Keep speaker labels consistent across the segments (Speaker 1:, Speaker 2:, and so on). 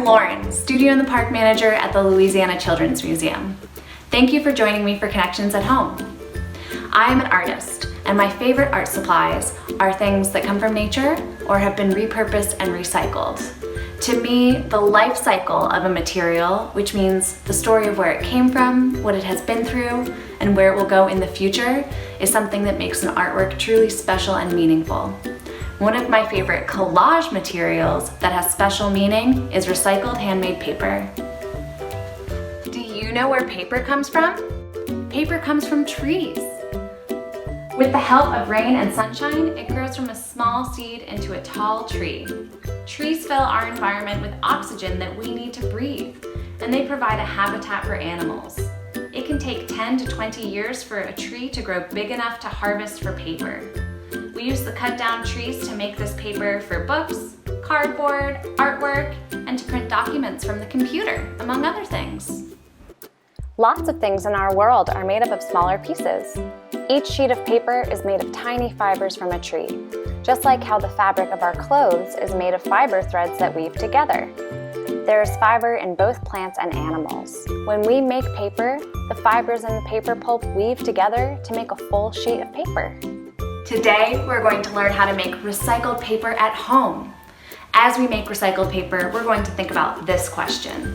Speaker 1: I'm Lauren, Studio in the Park Manager at the Louisiana Children's Museum. Thank you for joining me for Connections at Home. I am an artist, and my favorite art supplies are things that come from nature or have been repurposed and recycled. To me, the life cycle of a material, which means the story of where it came from, what it has been through, and where it will go in the future, is something that makes an artwork truly special and meaningful. One of my favorite collage materials that has special meaning is recycled handmade paper. Do you know where paper comes from? Paper comes from trees. With the help of rain and sunshine, it grows from a small seed into a tall tree. Trees fill our environment with oxygen that we need to breathe, and they provide a habitat for animals. It can take 10 to 20 years for a tree to grow big enough to harvest for paper. We use the cut down trees to make this paper for books, cardboard, artwork, and to print documents from the computer, among other things.
Speaker 2: Lots of things in our world are made up of smaller pieces. Each sheet of paper is made of tiny fibers from a tree, just like how the fabric of our clothes is made of fiber threads that weave together. There is fiber in both plants and animals. When we make paper, the fibers in the paper pulp weave together to make a full sheet of paper.
Speaker 1: Today, we're going to learn how to make recycled paper at home. As we make recycled paper, we're going to think about this question.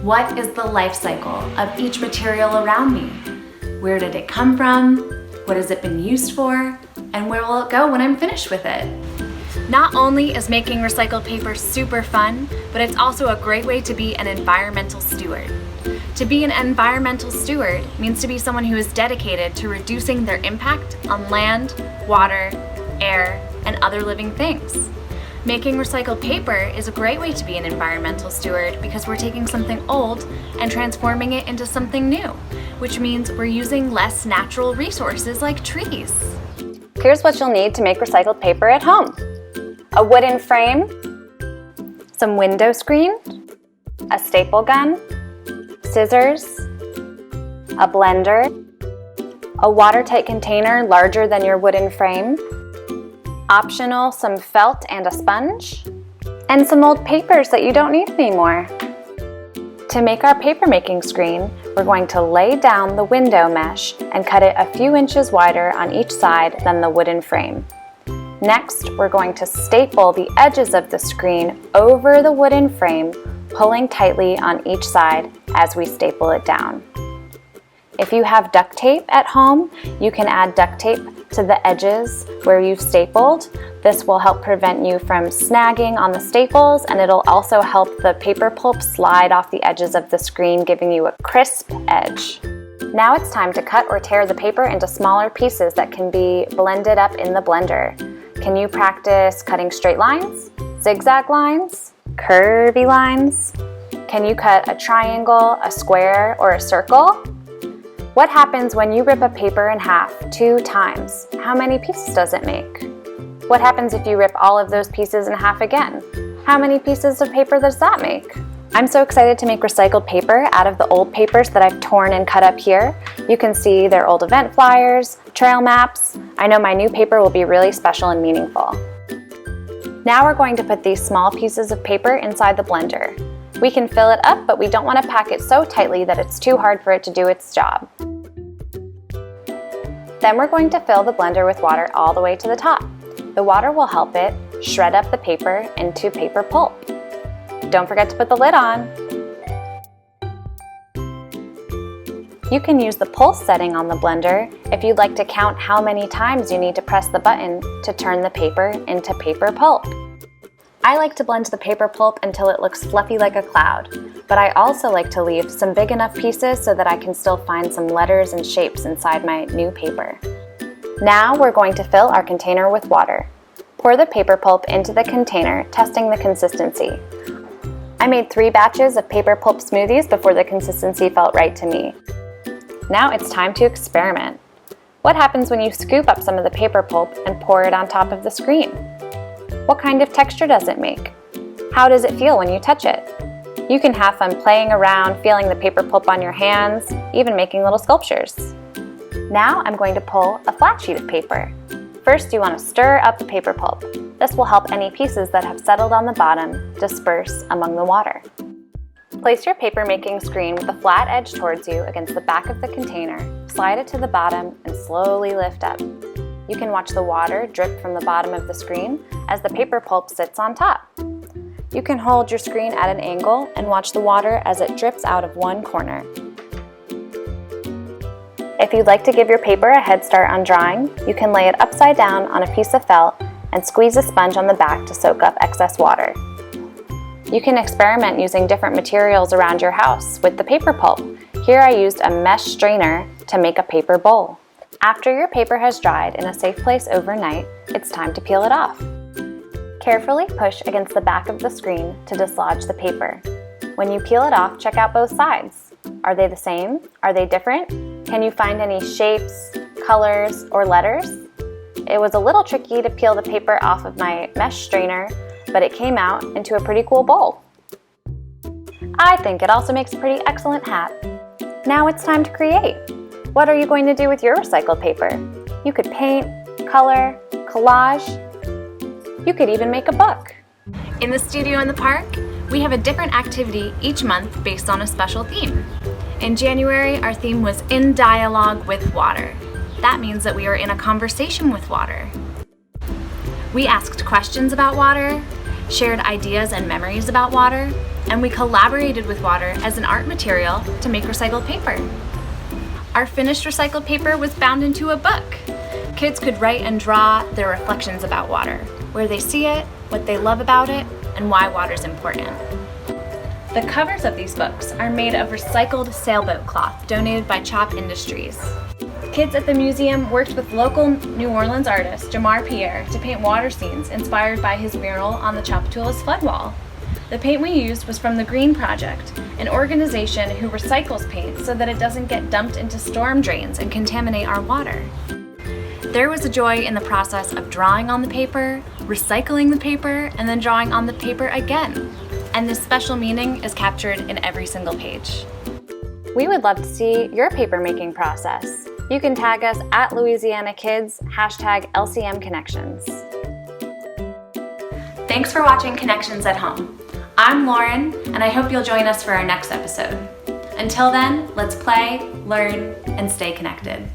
Speaker 1: What is the life cycle of each material around me? Where did it come from? What has it been used for? And where will it go when I'm finished with it? Not only is making recycled paper super fun, but it's also a great way to be an environmental steward. To be an environmental steward means to be someone who is dedicated to reducing their impact on land, water, air, and other living things. Making recycled paper is a great way to be an environmental steward because we're taking something old and transforming it into something new, which means we're using less natural resources like trees.
Speaker 2: Here's what you'll need to make recycled paper at home. A wooden frame, some window screen, a staple gun, scissors, a blender, a watertight container larger than your wooden frame, optional some felt and a sponge, and some old papers that you don't need anymore. To make our paper making screen, we're going to lay down the window mesh and cut it a few inches wider on each side than the wooden frame. Next, we're going to staple the edges of the screen over the wooden frame, pulling tightly on each side as we staple it down. If you have duct tape at home, you can add duct tape to the edges where you've stapled. This will help prevent you from snagging on the staples, and it'll also help the paper pulp slide off the edges of the screen, giving you a crisp edge. Now it's time to cut or tear the paper into smaller pieces that can be blended up in the blender. Can you practice cutting straight lines, zigzag lines, curvy lines? Can you cut a triangle, a square, or a circle? What happens when you rip a paper in half 2 times? How many pieces does it make? What happens if you rip all of those pieces in half again? How many pieces of paper does that make? I'm so excited to make recycled paper out of the old papers that I've torn and cut up here. You can see they're old event flyers, trail maps. I know my new paper will be really special and meaningful. Now we're going to put these small pieces of paper inside the blender. We can fill it up, but we don't want to pack it so tightly that it's too hard for it to do its job. Then we're going to fill the blender with water all the way to the top. The water will help it shred up the paper into paper pulp. Don't forget to put the lid on. You can use the pulse setting on the blender if you'd like to count how many times you need to press the button to turn the paper into paper pulp. I like to blend the paper pulp until it looks fluffy like a cloud, but I also like to leave some big enough pieces so that I can still find some letters and shapes inside my new paper. Now we're going to fill our container with water. Pour the paper pulp into the container, testing the consistency. I made 3 batches of paper pulp smoothies before the consistency felt right to me. Now it's time to experiment. What happens when you scoop up some of the paper pulp and pour it on top of the screen? What kind of texture does it make? How does it feel when you touch it? You can have fun playing around, feeling the paper pulp on your hands, even making little sculptures. Now I'm going to pull a flat sheet of paper. First, you want to stir up the paper pulp. This will help any pieces that have settled on the bottom disperse among the water. Place your paper-making screen with the flat edge towards you against the back of the container, slide it to the bottom, and slowly lift up. You can watch the water drip from the bottom of the screen as the paper pulp sits on top. You can hold your screen at an angle and watch the water as it drips out of one corner. If you'd like to give your paper a head start on drying, you can lay it upside down on a piece of felt and squeeze a sponge on the back to soak up excess water. You can experiment using different materials around your house with the paper pulp. Here I used a mesh strainer to make a paper bowl. After your paper has dried in a safe place overnight, it's time to peel it off. Carefully push against the back of the screen to dislodge the paper. When you peel it off, check out both sides. Are they the same? Are they different? Can you find any shapes, colors, or letters? It was a little tricky to peel the paper off of my mesh strainer, but it came out into a pretty cool bowl. I think it also makes a pretty excellent hat. Now it's time to create. What are you going to do with your recycled paper? You could paint, color, collage. You could even make a book.
Speaker 1: In the studio in the park, we have a different activity each month based on a special theme. In January, our theme was In Dialogue with Water. That means that we are in a conversation with water. We asked questions about water, shared ideas and memories about water, and we collaborated with water as an art material to make recycled paper. Our finished recycled paper was bound into a book. Kids could write and draw their reflections about water, where they see it, what they love about it, and why water's important. The covers of these books are made of recycled sailboat cloth donated by Chop Industries. Kids at the museum worked with local New Orleans artist Jamar Pierre to paint water scenes inspired by his mural on the Chapatoulas flood wall. The paint we used was from the Green Project, an organization who recycles paint so that it doesn't get dumped into storm drains and contaminate our water. There was a joy in the process of drawing on the paper, recycling the paper, and then drawing on the paper again. And this special meaning is captured in every single page.
Speaker 2: We would love to see your paper making process. You can tag us at Louisiana Kids, #LCM Connections.
Speaker 1: Thanks for watching Connections at Home. I'm Lauren, and I hope you'll join us for our next episode. Until then, let's play, learn, and stay connected.